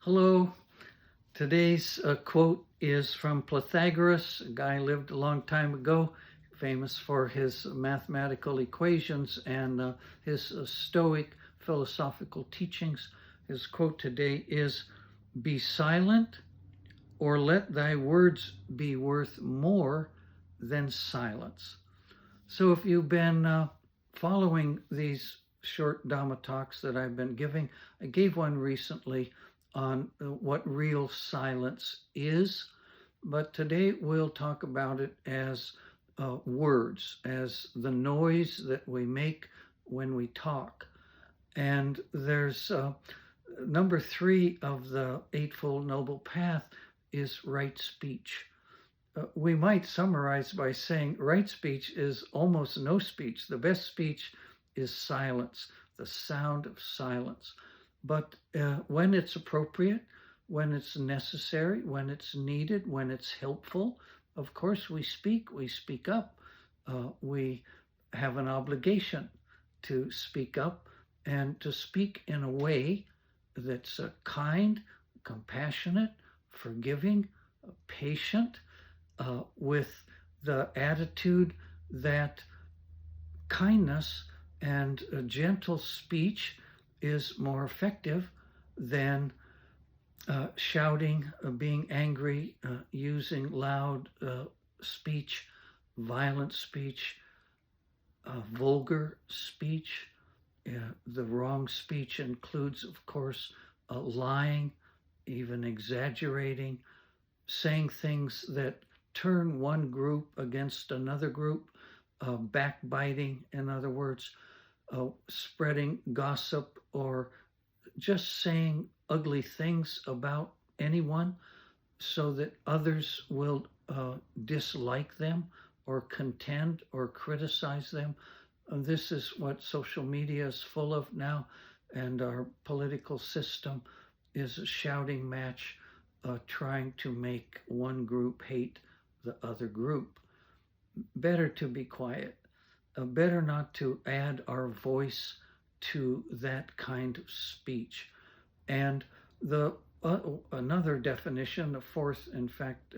Hello. Today's quote is from Pythagoras, a guy who lived a long time ago, famous for his mathematical equations and his Stoic philosophical teachings. His quote today is, "Be silent, or let thy words be worth more than silence." So if you've been following these short Dhamma talks that I've been giving, I gave one recently on what real silence is, but today we'll talk about it as words, as the noise that we make when we talk. And there's number 3 of the Eightfold Noble Path is right speech. We might summarize by saying right speech is almost no speech. The best speech is silence, the sound of silence. But when it's appropriate, when it's necessary, when it's needed, when it's helpful, of course we speak up. We have an obligation to speak up and to speak in a way that's kind, compassionate, forgiving, patient, with the attitude that kindness and a gentle speech is more effective than shouting, being angry, using loud speech, violent speech, vulgar speech. The wrong speech includes, of course, lying, even exaggerating, saying things that turn one group against another group, backbiting, in other words, spreading gossip, or just saying ugly things about anyone so that others will dislike them or contend or criticize them. This is what social media is full of now, and our political system is a shouting match trying to make one group hate the other group. Better to be quiet. Better not to add our voice to that kind of speech. And another definition, the fourth, in fact,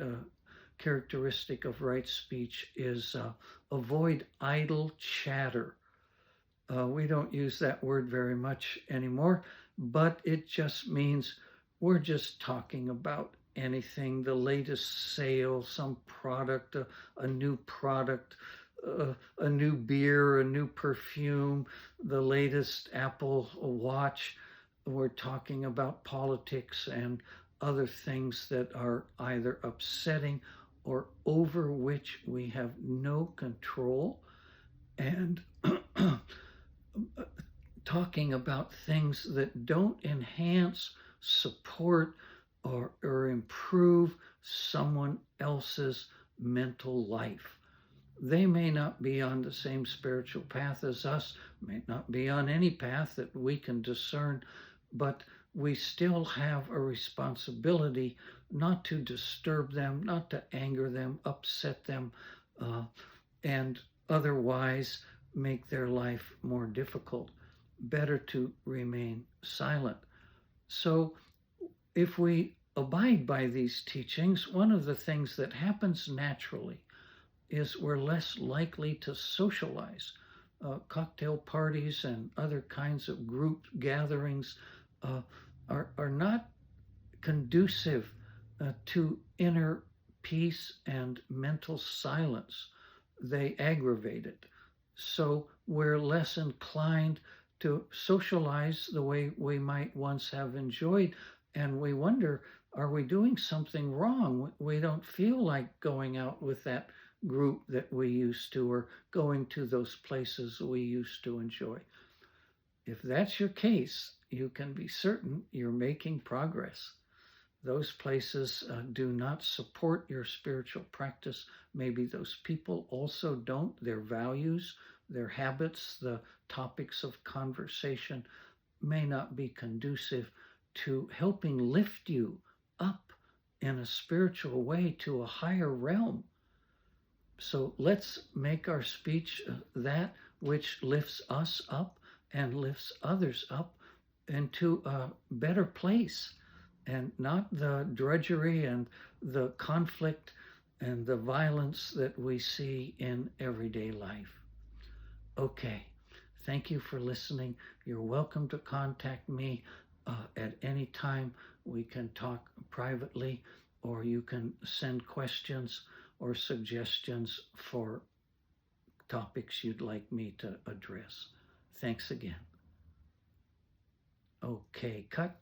characteristic of right speech is avoid idle chatter. We don't use that word very much anymore, but it just means we're just talking about anything, the latest sale, some product, a new product, a new beer, a new perfume, the latest Apple Watch. We're talking about politics and other things that are either upsetting or over which we have no control, and talking about things that don't enhance, support, or improve someone else's mental life. They may not be on the same spiritual path as us, may not be on any path that we can discern, but we still have a responsibility not to disturb them, not to anger them, upset them, and otherwise make their life more difficult. Better to remain silent. So if we abide by these teachings, one of the things that happens naturally is we're less likely to socialize. Cocktail parties and other kinds of group gatherings are not conducive to inner peace and mental silence. They aggravate it. So we're less inclined to socialize the way we might once have enjoyed, and we wonder, are we doing something wrong? We don't feel like going out with that group that we used to, or going to those places we used to enjoy. If that's your case, you can be certain you're making progress. Those places do not support your spiritual practice. Maybe those people also don't. Their values, their habits, the topics of conversation may not be conducive to helping lift you up in a spiritual way to a higher realm. So let's make our speech that which lifts us up and lifts others up into a better place. and not the drudgery and the conflict and the violence that we see in everyday life. Okay, thank you for listening. You're welcome to contact me at any time. We can talk privately, or you can send questions or suggestions for topics you'd like me to address. Thanks again. Okay, cut.